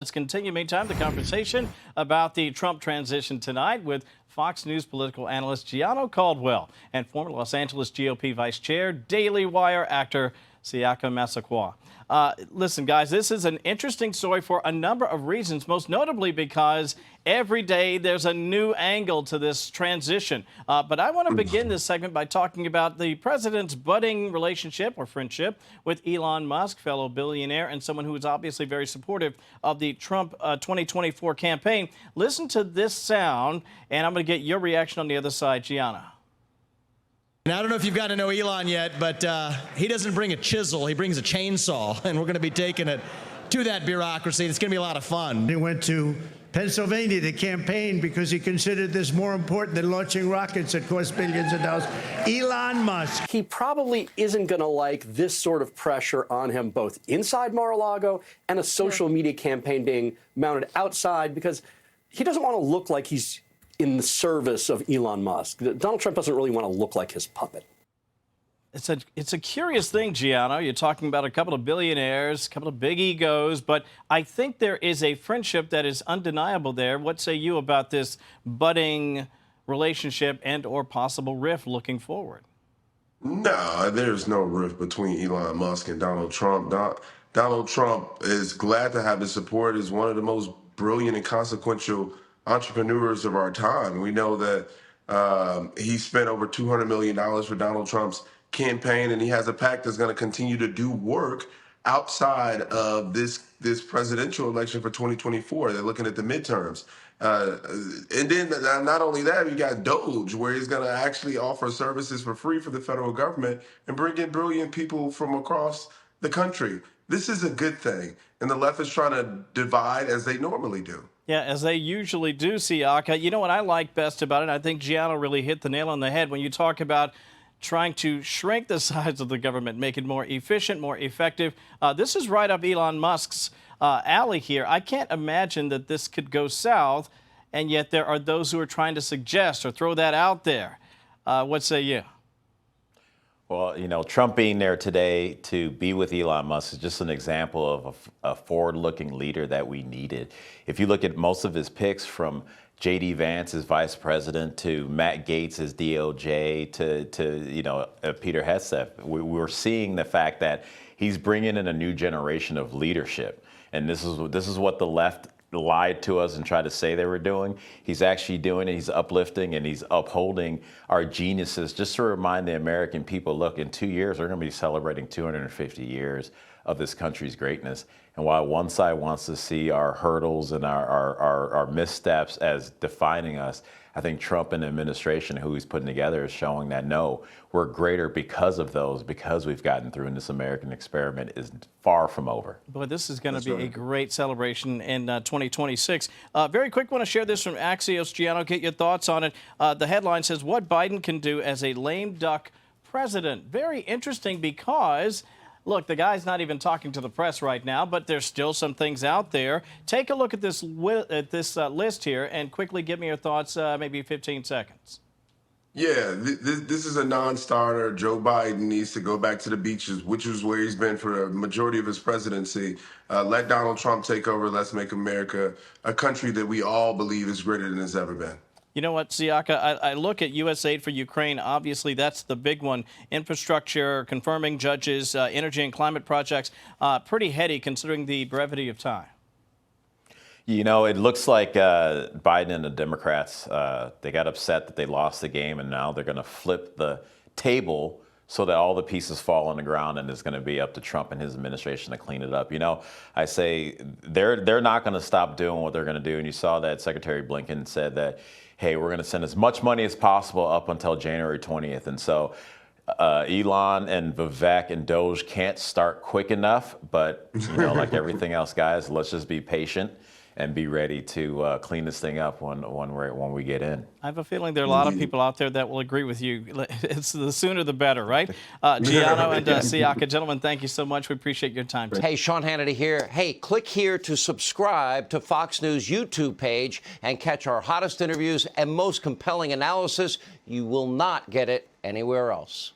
Let's continue, meantime, the conversation about the Trump transition tonight with Fox News political analyst Gianno Caldwell and former Los Angeles GOP vice chair, Daily Wire actor Siaka Massaquoi. Listen, guys, this is an interesting story for a number of reasons, most notably because every day there's a new angle to this transition. But I want to begin this segment by talking about the president's budding relationship or friendship with Elon Musk, fellow billionaire, and someone who is obviously very supportive of the Trump 2024 campaign. Listen to this sound, and I'm going to get your reaction on the other side, Gianna. And I don't know if you've got to know Elon yet, but he doesn't bring a chisel. He brings a chainsaw, and we're going to be taking it to that bureaucracy. It's going to be a lot of fun. He went to Pennsylvania to campaign because he considered this more important than launching rockets that cost billions of dollars. Elon Musk. He probably isn't going to like this sort of pressure on him, both inside Mar-a-Lago and a social media campaign being mounted outside, because he doesn't want to look like he's in the service of Elon Musk. Donald Trump doesn't really want to look like his puppet. It's a curious thing, Gianno. You're talking about a couple of billionaires, a couple of big egos, but I think there is a friendship that is undeniable there. What say you about this budding relationship and or possible rift looking forward? No, there's no rift between Elon Musk and Donald Trump. Donald Trump is glad to have his support as one of the most brilliant and consequential entrepreneurs of our time. We know that he spent over $200 million for Donald Trump's campaign, and he has a PAC that's going to continue to do work outside of this presidential election for 2024. They're looking at the midterms. And then not only that, you got Doge, where he's going to actually offer services for free for the federal government and bring in brilliant people from across the country. This is a good thing. And the left is trying to divide as they normally do. Yeah, as they usually do, Siaka. You know what I like best about it? I think Gianno really hit the nail on the head when you talk about trying to shrink the size of the government, make it more efficient, more effective. This is right up Elon Musk's alley here. I can't imagine that this could go south, and yet there are those who are trying to suggest or throw that out there. What say you? Well, you know, Trump being there today to be with Elon Musk is just an example of a forward-looking leader that we needed. If you look at most of his picks, from J.D. Vance as vice president to Matt Gaetz as DOJ to Peter Hegseth, we're seeing the fact that he's bringing in a new generation of leadership, and this is what the left lied to us and tried to say they were doing. He's actually doing it. He's uplifting and he's upholding our geniuses, just to remind the American people, look, in 2 years, we're going to be celebrating 250 years of this country's greatness. And while one side wants to see our hurdles and our missteps as defining us, I think Trump and the administration, who he's putting together, is showing that, no, we're greater because of those, because we've gotten through, and this American experiment is far from over. Boy, this is going to be a great celebration in 2026. Very quick, want to share this from Axios. Gianno, get your thoughts on it. The headline says, what Biden can do as a lame duck president. Very interesting because, look, the guy's not even talking to the press right now, but there's still some things out there. Take a look at this list here and quickly give me your thoughts, maybe 15 seconds. Yeah, this is a non-starter. Joe Biden needs to go back to the beaches, which is where he's been for a majority of his presidency. Let Donald Trump take over. Let's make America a country that we all believe is greater than it's ever been. You know what, Siaka, I look at U.S. aid for Ukraine. Obviously, that's the big one. Infrastructure, confirming judges, energy and climate projects. Pretty heady considering the brevity of time. You know, it looks like Biden and the Democrats, they got upset that they lost the game, and now they're going to flip the table so that all the pieces fall on the ground, and it's going to be up to Trump and his administration to clean it up. You know, I say they're not going to stop doing what they're going to do. And you saw that Secretary Blinken said that, hey, we're going to send as much money as possible up until January 20th. And so Elon and Vivek and Doge can't start quick enough. But, you know, like everything else, guys, let's just be patient and be ready to clean this thing up when we get in. I have a feeling there are a lot of people out there that will agree with you. It's the sooner the better, right? Gianno and Siaka, gentlemen, thank you so much. We appreciate your time. Hey, Sean Hannity here. Hey, click here to subscribe to Fox News YouTube page and catch our hottest interviews and most compelling analysis. You will not get it anywhere else.